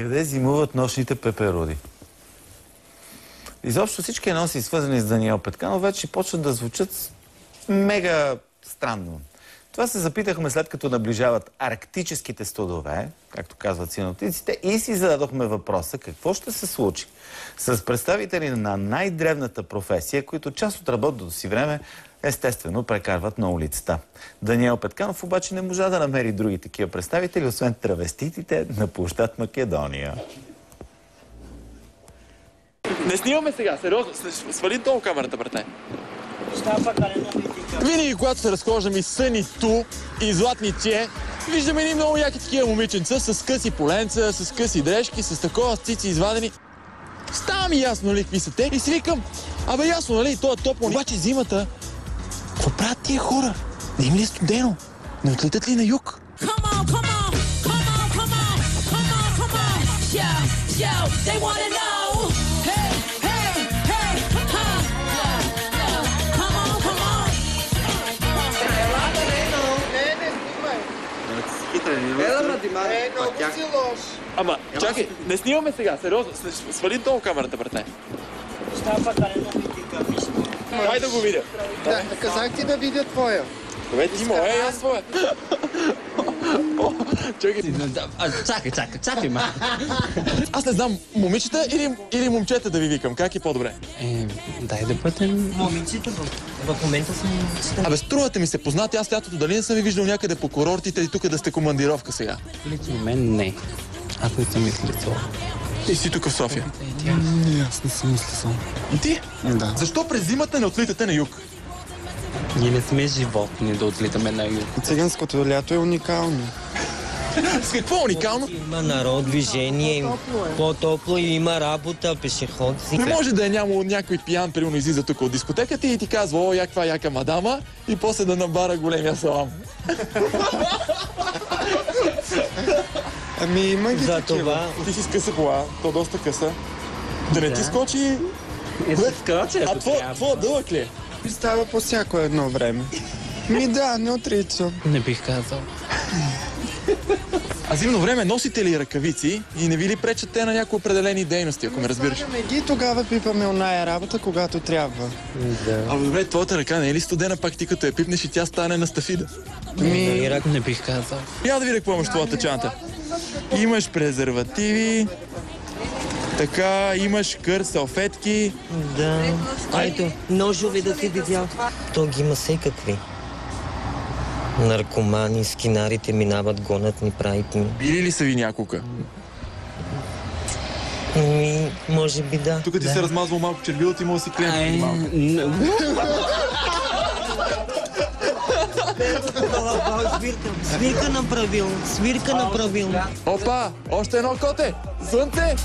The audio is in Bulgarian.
Къде зимуват нощните пеперуди? Изобщо всички анонси, свързани с Даниел Петканов, вече почват да звучат мега странно. Това се запитахме след като наближават арктическите студове, както казват синоптиците, и си зададохме въпроса какво ще се случи с представители на най-древната професия, които част от работното си време естествено прекарват на улицата. Даниел Петканов обаче не можа да намери други такива представители, освен травеститите на площад Македония. Не снимаме сега, сериозно. Свали долу камерата, брате. Винаги, когато се разхождаме и съни ту и златни че, виждаме едни много яки такива момиченца с къси поленца, с къси дрежки, с такова с цици извадени. Става ми ясно, нали, какви са те и си викам, абе ясно, нали, то е топло. Обаче зимата, какво правят тия хора? Не им ли е студено? Не отлитат ли на юг? Ама, чакай, не снимаме сега, сериозно. Свали долу камерата, брате. Дай да го видя. Да, казах ти да видя твоя. Добре, ти моя и аз твоя. Чакай, ма. Аз не знам, момичета или момчета да ви викам, как е по-добре? Дай да бъдем момичета. В момента съм момичета. Абе, струвате ми се познати, аз лятото дали не съм ви виждал някъде по курортите и тук да сте командировка сега? Лично мен не. Аз не съм мисля това. И си тук в София? Аз не съм мисля само. И ти? Да. Защо през зимата не отлитате на юг? Ние не сме животни да отлитаме на юг. Циганското лято е уникално. С какво е уникално? Има народ, движение, по-топло и има работа, пешеходци. Не може да е нямало някой пиян, примерно излиза тук от дискотеката и ти казва, о, яква яка мадама, и после да набара големия салам. Ами има ги За такива. това Ти си с къса кола, то доста къса. Да не ти скочи... А твоя дълъг ли е? Става по всяко едно време. Да, не отричам. Не бих казал. А зимно време носите ли ръкавици и не ви ли пречат те на някои определени дейности, ако ме разбираш? Не ги, тогава пипаме оная работа, когато трябва. Абе, добре, твоята ръка не е ли студена, пак ти като я пипнеш и тя стане на стафида? Не бих казал. Я да видя какво имаш в твоята чанта. Имаш презервативи, така, имаш кър, салфетки. да. Ето, ножове да си видял. То ги има всекакви. Наркомани, скинарите минават, гонят ни, правят ни. Били ли са ви няколка? Може би да. Тук ти се размазвал малко червилото и мога да си клиент малко. Свирка направил. Опа, още едно коте! Слънце!